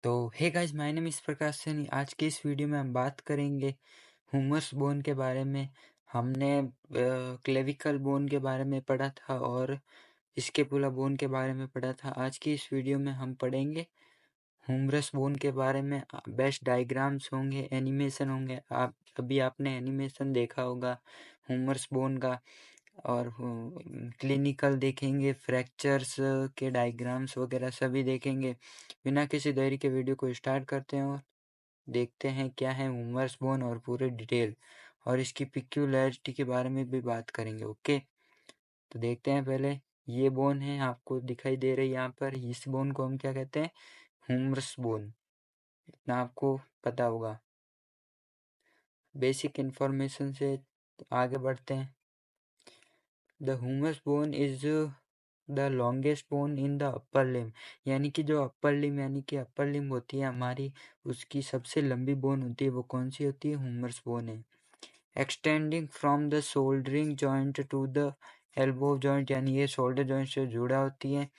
तो hey guys, my name इस प्रकाश सैनी। आज के इस वीडियो में हम बात करेंगे ह्यूमरस बोन के बारे में। हमने क्लेविकल बोन के बारे में पढ़ा था और स्कैपुला बोन के बारे में पढ़ा था। आज की इस वीडियो में हम पढ़ेंगे ह्यूमरस बोन के बारे में। बेस्ट डायग्राम्स होंगे, एनिमेशन होंगे। अभी आपने एनिमेशन देखा होगा ह्यूमरस बोन का, और क्लिनिकल देखेंगे, फ्रैक्चर्स के डायग्राम्स वगैरह सभी देखेंगे। बिना किसी देरी के वीडियो को स्टार्ट करते हैं और देखते हैं क्या है ह्यूमरस बोन और पूरे डिटेल और इसकी पिक्यूलैरिटी के बारे में भी बात करेंगे। ओके, तो देखते हैं। पहले ये बोन है, आपको दिखाई दे रही है यहाँ पर। इस बोन को हम क्या कहते हैं? Humerus bone. इतना आपको पता होगा। बेसिक इन्फॉर्मेशन से आगे बढ़ते हैं। The humerus bone is the longest bone in the upper limb, यानी कि जो अपर लिम यानी कि अपर लिम होती है हमारी, उसकी सबसे लंबी बोन होती है। वो कौन सी होती है? ह्यूमरस बोन है। Extending from the shouldering joint to the elbow joint, यानी ये शोल्डर जॉइंट से जुड़ा होती है।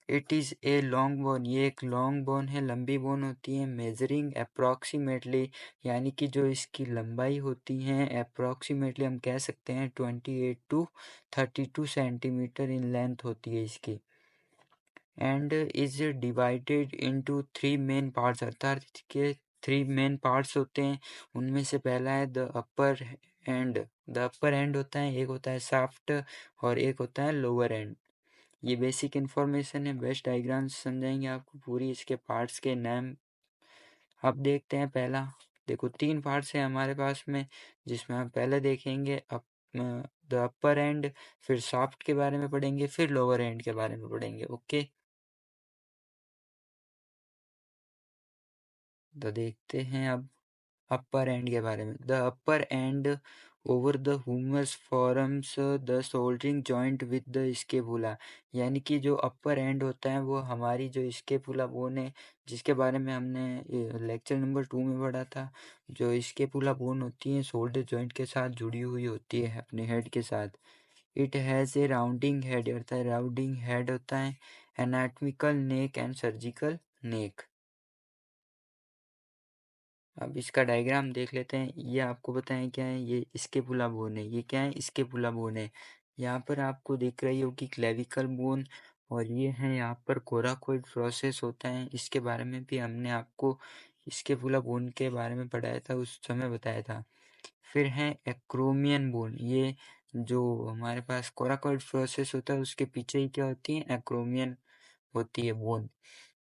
It is a long bone, ये एक लॉन्ग बोन है, लंबी बोन होती है। मेजरिंग अप्रॉक्सीमेटली, यानी कि जो इसकी लंबाई होती है अप्रॉक्सीमेटली हम कह सकते हैं 28 to 32 सेंटीमीटर इन लेंथ होती है इसकी। And is divided into 3 main parts, अर्थात इसके 3 मेन पार्ट्स होते हैं। उनमें से पहला है the upper and. The upper and होता है, एक होता है शाफ्ट और एक होता है लोअर एंड। ये बेसिक इन्फॉर्मेशन है। बेस्ट डायग्राम्स समझाएंगे आपको पूरी, इसके पार्ट्स के नाम। अब देखते हैं पहला। देखो 3 पार्ट्स हैं हमारे पास में, जिसमें हम पहले देखेंगे द अपर एंड, फिर शाफ्ट के बारे में पढ़ेंगे, फिर लोअर एंड के बारे में पढ़ेंगे। ओके, तो देखते हैं अब अपर एंड के बारे में। The upper end over the humerus forms the shouldering joint with the scapula, यानी कि जो अपर एंड होता है वो हमारी जो स्केपुला बोन है, जिसके बारे में हमने लेक्चर नंबर 2 में पढ़ा था। जो स्केपुला बोन होती है शोल्डर जॉइंट के साथ जुड़ी हुई होती है, अपने हेड के साथ। It has a rounding head, अर्थात राउंडिंग हेड होता है। Anatomical neck and surgical neck. अब इसका डायग्राम देख लेते हैं। ये आपको बताएं क्या है? ये स्कैपुला बोन है। ये क्या है? स्कैपुला बोन है। यहाँ पर आपको दिख रही होगी क्लेविकल बोन, और ये है यहाँ पर कोराकोइड प्रोसेस होता है। इसके बारे में भी हमने आपको स्कैपुला बोन के बारे में पढ़ाया था, उस समय बताया था। फिर है एक्रोमियन बोन। ये जो हमारे पास कोराकोइड प्रोसेस होता है उसके पीछे ही क्या होती है? एक्रोमियन होती है बोन।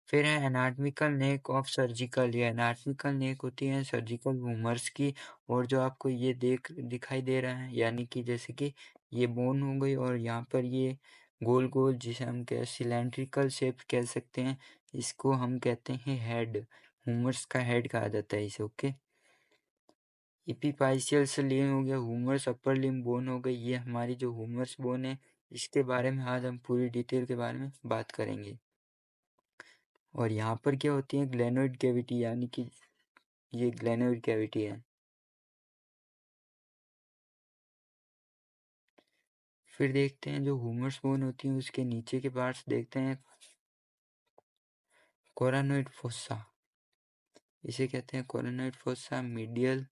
फिर है एनाटॉमिकल नेक ऑफ सर्जिकल। ये एनाटॉमिकल नेक होती है सर्जिकल ह्यूमरस की। और जो आपको ये दिखाई दे रहा है, यानी कि जैसे कि ये बोन हो गई और यहाँ पर ये गोल गोल, जिसे हम सिलेंड्रिकल शेप कह सकते हैं, इसको हम कहते हैं हेड। ह्यूमरस का हेड कहा जाता है इसे। ओके, एपिफाइशियल लिम्ब हो गया, ह्यूमरस अपर लिम्ब बोन हो गई। ये हमारी जो ह्यूमरस बोन है, इसके बारे में आज हम पूरी डिटेल के बारे में बात करेंगे। और यहाँ पर क्या होती है? ग्लेनोइड कैविटी, यानी कि ये ग्लेनोइड कैविटी है। फिर देखते हैं जो ह्यूमरस बोन होती है उसके नीचे के पार्ट्स देखते हैं। कोरानोइड फोसा, इसे कहते हैं कोरानोइड फोसा, मीडियल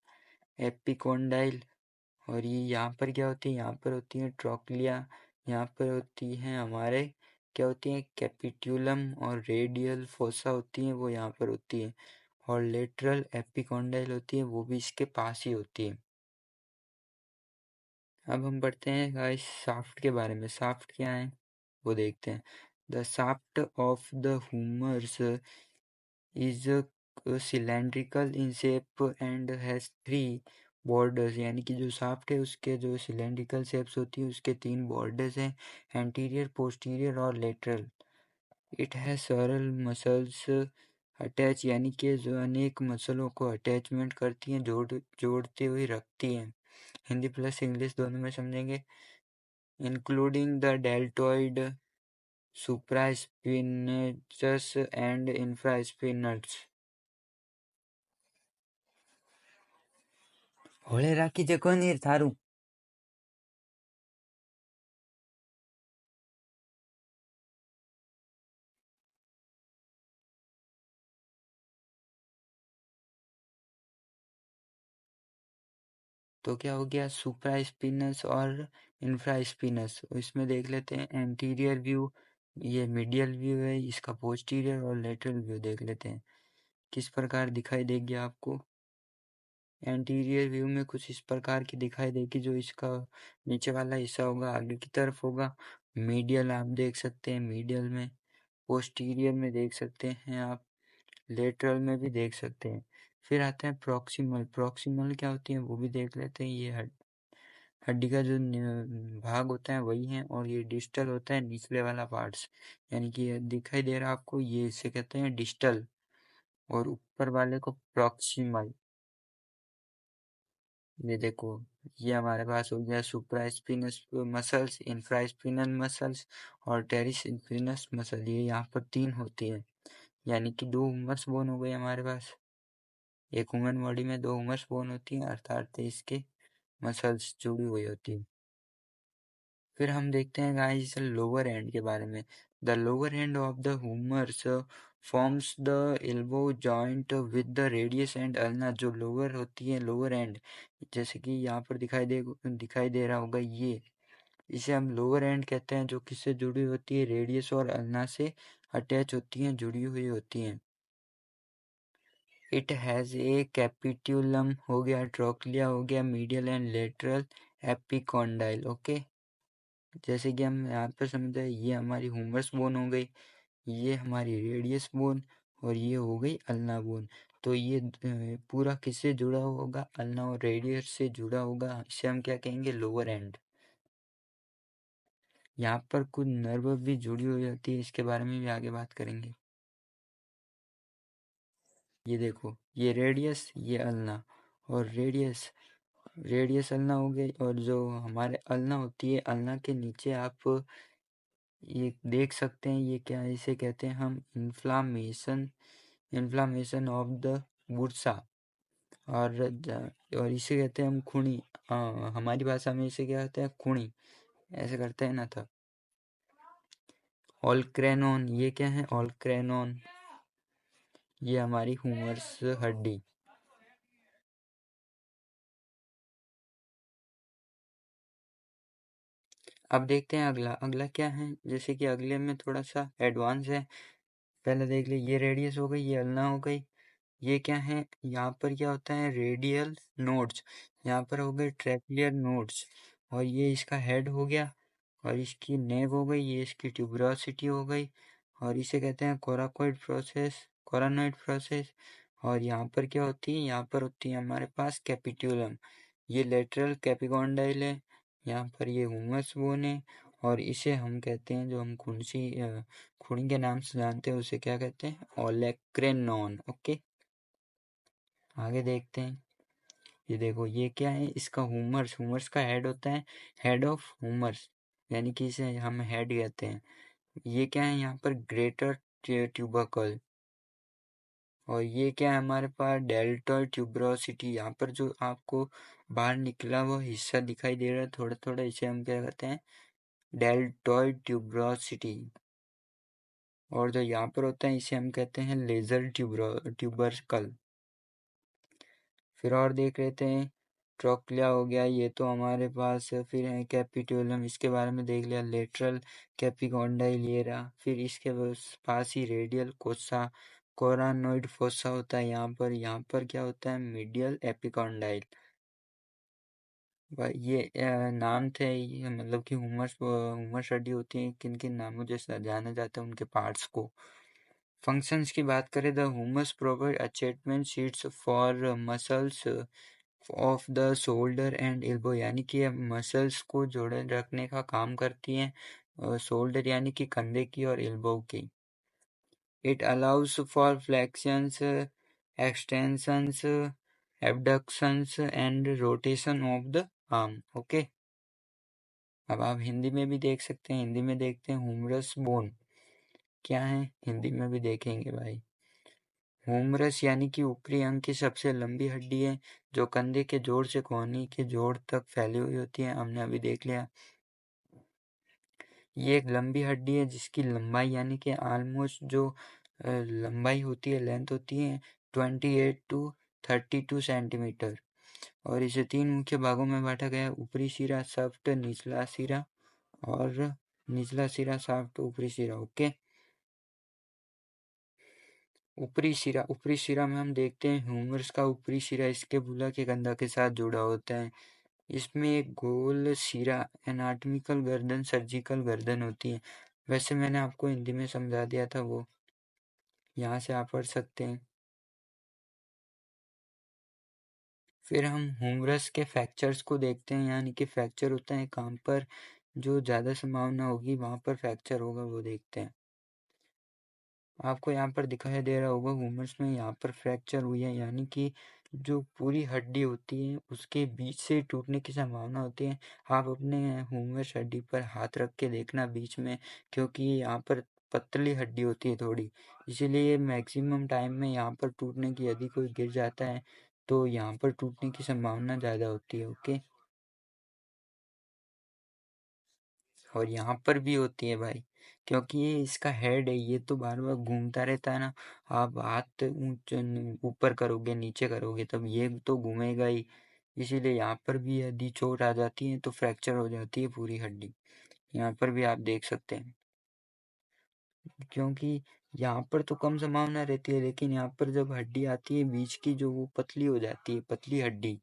एपिकोंडाइल। और ये यहाँ पर क्या होती है? यहाँ पर होती है ट्रोक्लिया। यहाँ पर होती है हमारे क्या होती है? कैपिट्यूलम। और रेडियल फोसा होती है, वो यहाँ पर होती है। और लेटरल एपिकोंडाइल होती है, वो भी इसके पास ही होती है। अब हम पढ़ते हैं गाइस शाफ्ट के बारे में। शाफ्ट क्या है वो देखते हैं। The shaft of the humerus is cylindrical in shape and has 3 borders, यानी कि जो शाफ्ट है उसके जो सिलेंड्रिकल शेप्स होती है उसके 3 बॉर्डर्स हैं, एंटीरियर, पोस्टीरियर और लेटरल। इट हैज सरल मसल्स अटैच, यानी कि जो अनेक मसलों को अटैचमेंट करती हैं, जोड़ते हुए रखती हैं। हिंदी प्लस इंग्लिश दोनों में समझेंगे। Including the deltoid, supraspinatus and infraspinatus. होळे राखी जे कोणी थारू। तो क्या हो गया, सुप्रा स्पिनस और इंफ्रा स्पिनस। इसमें देख लेते हैं एंटीरियर व्यू, ये मीडियल व्यू है, इसका पोस्टीरियर और लेटरल व्यू देख लेते हैं किस प्रकार दिखाई देगी आपको। एंटीरियर व्यू में कुछ इस प्रकार की दिखाई देगी, जो इसका नीचे वाला हिस्सा होगा आगे की तरफ होगा। मीडियल आप देख सकते हैं, मीडियल में, पोस्टीरियर में देख सकते हैं आप, लेटरल में भी देख सकते हैं। फिर आता है प्रॉक्सिमल। प्रॉक्सिमल क्या होती है वो भी देख लेते हैं। ये हड्डी का जो भाग होता है वही है, और ये डिस्टल होता है निचले वाला पार्ट्स, यानी कि ये दिखाई दे रहा है आपको, ये इसे कहते हैं डिस्टल, और ऊपर वाले को प्रॉक्सिमल। ये देखो, ये हमारे पास हो गया सुप्रास्पिनस मसल्स, इंफ्रास्पिनल मसल्स और टेरिस्पिनस मसल। ये यहाँ पर 3 होती है, यानी कि 2 हुमरस बोन हो गए हमारे पास। एक ह्यूमन बॉडी में 2 हुमरस बोन होती हैं, अर्थात इसके मसल्स जुड़ी हुई होती है। फिर हम देखते हैं गाइस लोअर एंड के बारे में। The lower end of the humours forms the elbow joint with the radius and ulna. जो लोअर होती है, लोअर एंड, जैसे कि यहाँ पर दिखाई दे रहा होगा, ये इसे हम लोअर एंड कहते हैं, जो किससे जुड़ी होती है, रेडियस और अल्ना से अटैच होती हैं, जुड़ी हुई होती हैं। इट हैज़ ए कैपिट्यूलम हो गया, ट्रोक्लिया हो गया, medial and lateral epicondyle. Okay, जैसे कि हम यहाँ पर समझे, ये हमारी ह्यूमरस बोन हो गई, ये हमारी रेडियस बोन, और ये हो गई अल्ना बोन। तो ये पूरा किससे जुड़ा होगा, अल्ना और रेडियस से जुड़ा होगा, इसे हम क्या कहेंगे, लोअर एंड। यहाँ पर कुछ नर्व भी जुड़ी हुई होती है, इसके बारे में भी आगे बात करेंगे। ये देखो, ये रेडियस, ये अल्ना, और रेडियस अल्ना हो गई, और जो हमारे अल्ना होती है, अल्ना के नीचे आप ये देख सकते हैं, ये क्या, इसे कहते हैं हम इन्फ्लामेशन ऑफ द बुर्सा, और इसे कहते हैं हम खूनी। हमारी भाषा में इसे क्या कहते हैं, खूनी, ऐसे करते हैं ना। था ऑलक्रेनॉन, ये क्या है, ऑलक्रेनॉन, ये हमारी ह्यूमरस हड्डी। अब देखते हैं अगला। अगला क्या है, जैसे कि अगले में थोड़ा सा एडवांस है। पहले देख ली, ये रेडियस हो गई, ये अल्ना हो गई। ये क्या है, यहाँ पर क्या होता है, रेडियल नोड्स, यहाँ पर हो गए ट्रैक्लियर नोड्स, और ये इसका हेड हो गया, और इसकी नेव हो गई, ये इसकी ट्यूबरोसिटी हो गई, और इसे कहते हैं कोरानोइड प्रोसेस। और यहाँ पर क्या होती है, यहाँ पर होती है हमारे पास कैपिट्यूलम, ये लेटरल कैपिकॉन्डाइल है, यहाँ पर ये हुमस बोन है, और इसे हम कहते हैं, जो हम खूनी के नाम से जानते हैं, उसे क्या कहते हैं, ओलेक्रेनॉन। ओके, आगे देखते हैं। ये देखो, ये क्या है, इसका हुमर्स का हेड होता है, हेड ऑफ हुमर्स, यानी कि इसे हम हेड कहते हैं। ये क्या है, यहाँ पर ग्रेटर ट्यूबरकल, और ये क्या है हमारे पास, डेल्टॉइड ट्यूबरोसिटी। यहाँ पर जो आपको बाहर निकला हुआ हिस्सा दिखाई दे रहा है थोड़ा थोड़ा, इसे हम क्या कहते हैं, डेल्टॉइड ट्यूबरोसिटी। और जो यहाँ पर होता है, इसे हम कहते हैं लेजर ट्यूबरकल। फिर और देख लेते हैं, ट्रोक्लिया हो गया, ये तो हमारे पास। फिर है कैपिट्यूलम, इसके बारे में देख लिया। लेटरल कैपिकॉन्डाइल ये रहा। फिर इसके पास ही रेडियल कोसा कोरानोइड फोसा होता है। यहाँ पर क्या होता है, मीडियल एपिकॉन्डाइल। ये नाम थे, ये मतलब कि हुमर स्टडी होती है, किन किन नामों से जाना जाता है उनके पार्ट्स को। फंक्शंस की बात करें, the humus provide attachment sheets for muscles of the shoulder and elbow, यानी कि मसल्स को जोड़े रखने का काम करती हैं, शोल्डर यानी कि कंधे की और एल्बो की। It allows for flexions, extensions, abductions and rotation of the arm. Okay, अब आप हिंदी में भी देख सकते हैं। हिंदी में देखते हैं, हुमरस बोन क्या है, हिंदी में भी देखेंगे भाई। हुमरस यानी कि ऊपरी अंग की सबसे लंबी हड्डी है, जो कंधे के जोड़ से कोहनी के जोड़ तक फैली हुई होती है, हमने अभी देख लिया। ये एक लंबी हड्डी है, जिसकी लंबाई यानी कि ऑलमोस्ट जो लंबाई होती है, लेंथ होती है 28 to 32 सेंटीमीटर, और इसे 3 मुख्य भागों में बांटा गया है, ऊपरी सिरा, शाफ्ट, निचला सिरा और निचला सिरा, शाफ्ट, ऊपरी सिरा। ओके, ऊपरी सिरा में हम देखते हैं ह्यूमरस का ऊपरी सिरा स्कैपुला के कंधा के साथ जुड़ा होता है। इसमें एक गोल सिरा एनाटॉमिकल गर्दन, सर्जिकल गर्दन होती है। वैसे मैंने आपको हिंदी में समझा दिया था, वो यहाँ से आप पढ़ सकते हैं। फिर हम ह्यूमरस के फ्रैक्चर्स को देखते हैं, यानी कि फ्रैक्चर होता है कहाँ पर जो ज़्यादा संभावना होगी वहाँ पर फ्रैक्चर होगा, वो देखते हैं। आपको यहाँ पर दिखाई दे रहा होगा ह्यूमरस में यहाँ पर फ्रैक्चर हुई है, यानी कि जो पूरी हड्डी होती है उसके बीच से टूटने की संभावना होती है। आप अपने ह्यूमरस हड्डी पर हाथ रख के देखना बीच में, क्योंकि यहाँ पर पतली हड्डी होती है थोड़ी, इसीलिए मैक्सिमम टाइम में यहाँ पर टूटने की, यदि कोई गिर जाता है तो यहाँ पर टूटने की संभावना ज़्यादा होती है। ओके, और यहाँ पर भी होती है भाई, क्योंकि ये इसका हेड है, ये तो बार बार घूमता रहता है ना। आप हाथ ऊपर करोगे नीचे करोगे तब ये तो घूमेगा ही, इसीलिए यहाँ पर भी यदि चोट आ जाती है तो फ्रैक्चर हो जाती है पूरी हड्डी। यहाँ पर भी आप देख सकते हैं, क्योंकि यहाँ पर तो कम संभावना रहती है, लेकिन यहाँ पर जब हड्डी आती है बीच की, जो वो पतली हो जाती है, पतली हड्डी,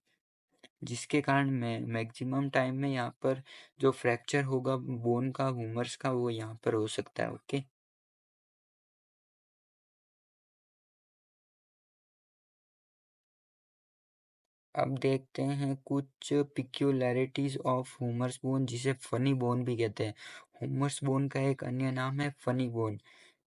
जिसके कारण मैक्सिमम टाइम में यहाँ पर जो फ्रैक्चर होगा बोन का, ह्यूमरस का, वो यहाँ पर हो सकता है। ओके, अब देखते हैं कुछ पिक्यूलैरिटीज ऑफ ह्यूमरस बोन, जिसे फनी बोन भी कहते हैं। ह्यूमरस बोन का एक अन्य नाम है फनी बोन।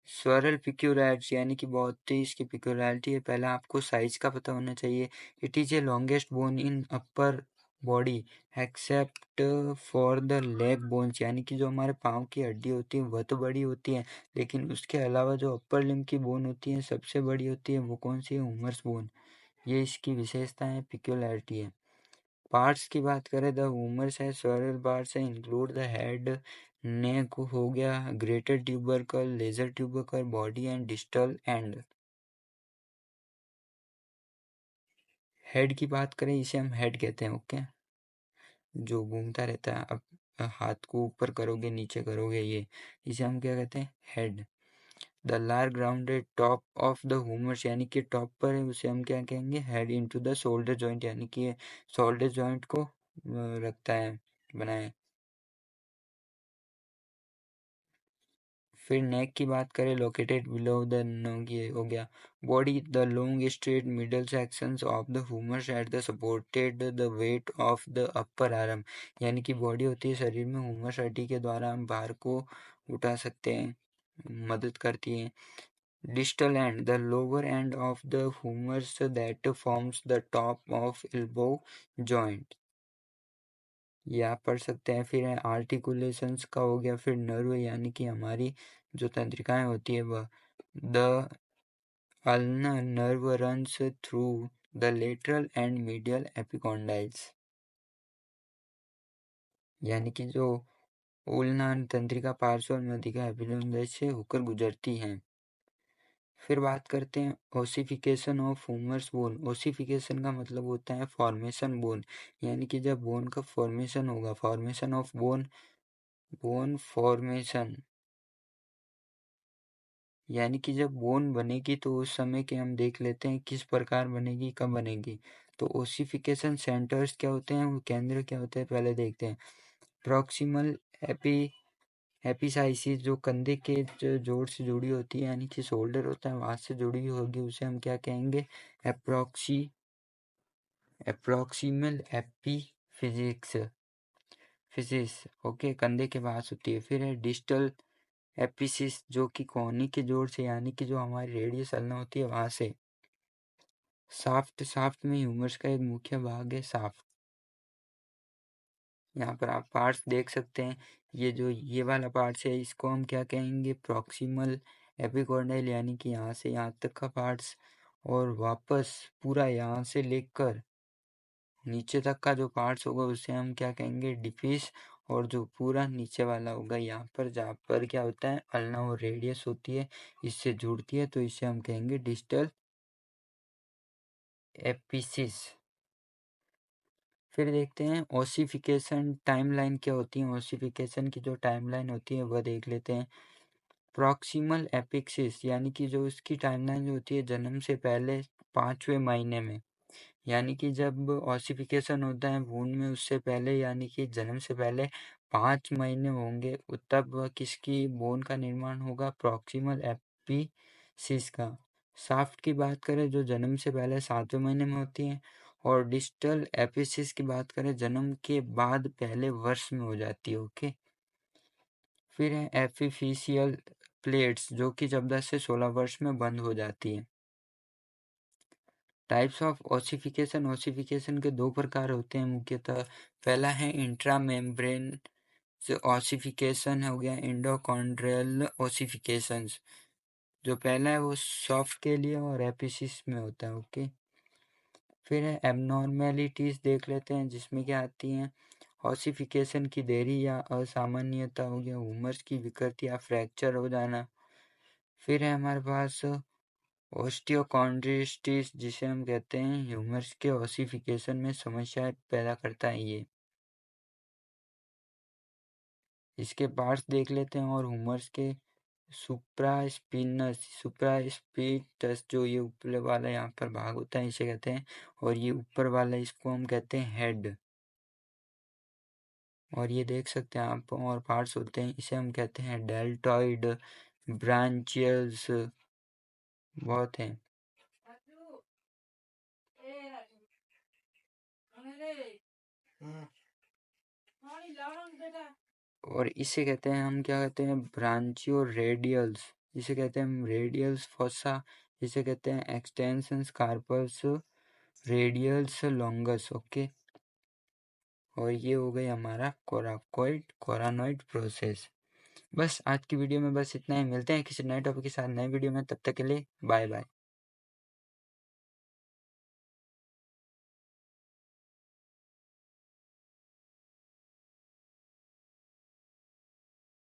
स्वरल पिक्यूलैरिटी, यानी कि बहुत ही इसकी पिक्यूलैरिटी है। पहला आपको साइज का पता होना चाहिए। It is a longest bone in upper body except for the leg bones, यानी कि जो हमारे पाँव की हड्डी होती है वह तो बड़ी होती है, लेकिन उसके अलावा जो अपर लिम्ब की बोन होती है सबसे बड़ी होती है, वो कौन सी है? Humerus bone. ये इसकी विशेषता है, पिक्यूलैरिटी है। पार्ट्स की बात करें, द ह्यूमरस है स्वरल पार्ट्स है, इंक्लूड द हेड, नेक हो गया, greater tubercle, lesser tubercle, body and distal end. Head की बात करें, इसे हम हेड कहते हैं। ओके, जो घूमता रहता है, अब हाथ को ऊपर करोगे नीचे करोगे, ये इसे हम क्या कहते हैं? Head. The large rounded top of the humerus, यानी कि टॉप पर है, उसे हम क्या कहेंगे? Head. Into the shoulder joint, यानी कि ये शोल्डर जॉइंट को रखता है, बनाए। फिर नेक की बात करें, लोकेटेड बिलो द नोग, ये हो गया। Body, the long straight middle sections of the humerus at the supported the weight of the upper arm, यानी कि बॉडी होती है शरीर में, ह्यूमरस हड्डी के द्वारा हम भार को उठा सकते हैं, मदद करती है। Distal end, the lower end of the humerus that forms the top of elbow joint, ये आप पढ़ सकते हैं। फिर आर्टिकुलेशंस का हो गया। फिर नर्व, यानी कि हमारी जो तंत्रिकाएं होती है वह, the ulna nerve runs through the lateral and medial epicondyles, यानी कि जो उल्ना तंत्रिका पार्श्व और मध्यिका एपिकॉन्डाइल से होकर गुजरती हैं। फिर बात करते हैं ossification of humerus bone. Ossification का मतलब होता है फॉर्मेशन बोन, यानी कि जब बोन का फॉर्मेशन होगा, formation of bone, bone formation, यानी कि जब बोन बनेगी तो उस समय के हम देख लेते हैं किस प्रकार बनेगी, कब बनेगी। तो ओसिफिकेशन सेंटर्स क्या होते हैं, वो केंद्र क्या होते हैं, पहले देखते हैं। प्रॉक्सिमल एपी एपिसाइसिस, जो कंधे के जोड़ से जुड़ी होती है, यानी कि शोल्डर होता है वहां से जुड़ी होगी, उसे हम क्या कहेंगे? Approximal AP physics फिजिस। ओके, कंधे के पास होती है। फिर है डिस्टल एपिसिस, जो कि कोहनी के जोड़ से, यानी कि जो हमारी रेडियस अल्ना होती है वहां से। साफ्ट, साफ्ट में ह्यूमरस का एक मुख्य भाग है साफ्ट। यहाँ पर आप पार्ट्स देख सकते हैं, ये जो ये वाला पार्ट्स है इसको हम क्या कहेंगे? प्रॉक्सिमल एपिकॉर्डाइल, यानी कि यहाँ से यहाँ तक का पार्ट्स, और वापस पूरा यहाँ से लेकर नीचे तक का जो पार्ट्स होगा उसे हम क्या कहेंगे? डिफिस। और जो पूरा नीचे वाला होगा यहाँ पर, जहाँ पर क्या होता है, अल्ना और रेडियस होती है, इससे जुड़ती है, तो इसे हम कहेंगे डिस्टल एपिसिस। फिर देखते हैं ओसिफिकेशन टाइमलाइन क्या होती है। ओसिफिकेशन की जो टाइमलाइन होती है वह देख लेते हैं। प्रॉक्सिमल एपिक्सिस यानी कि जो उसकी टाइमलाइन होती है जन्म से पहले 5वें महीने में, यानी कि जब ओसिफिकेशन होता है वूंड में उससे पहले यानी कि जन्म से पहले 5 महीने होंगे तब किसकी बोन का निर्माण होगा, प्रॉक्सिमल एपिसिस का। शाफ्ट की बात करें जो जन्म से पहले 7वें महीने में होती है, और डिस्टल एपिसिस की बात करें जन्म के बाद पहले वर्ष में हो जाती है। ओके, फिर है एपिफिशियल प्लेट्स जो कि 14 से 16 वर्ष में बंद हो जाती है। Types of ossification. ओसिफिकेशन के 2 प्रकार होते हैं मुख्यतः। पहला है इंट्रा मेम्ब्रेन ओसिफिकेशन हो गया, एंडोकॉन्ड्रियल ओसिफिकेशन। जो पहला है वो सॉफ्ट के लिए और एपिसिस में होता है। ओके, फिर है एबनॉर्मेलिटीज देख लेते हैं जिसमें क्या आती हैं। ओसिफिकेशन की देरी या असामान्यता हो गया, ह्यूमर्स की विकृति या फ्रैक्चर हो जाना। फिर है हमारे पास ओस्टियोकॉन्ड्रिटिस जिसे हम कहते हैं ह्यूमर्स के ओसिफिकेशन में समस्याएं पैदा करता है ये। इसके पार्ट्स देख लेते हैं। और ह्यूमर्स के सुप्रास्पिटस जो ये ऊपर वाला यहाँ पर भाग होता है इसे कहते हैं, और ये ऊपर वाला इसको हम कहते हैं हेड। और ये देख सकते हैं आप, और पार्ट्स होते हैं इसे हम कहते हैं डेल्टॉइड, ब्रांचियल्स, बहुत हैं। और इसे कहते हैं हम क्या कहते हैं, ब्रांचियो रेडियल्स, जिसे कहते हैं हम रेडियल्स फोसा, जिसे कहते हैं extension corpus radialis longus. Okay, और ये हो गई हमारा कोराकोइड कोरानोइड प्रोसेस। बस आज की वीडियो में बस इतना ही। मिलते हैं किसी नए टॉपिक के साथ नए वीडियो में, तब तक के लिए बाय बाय।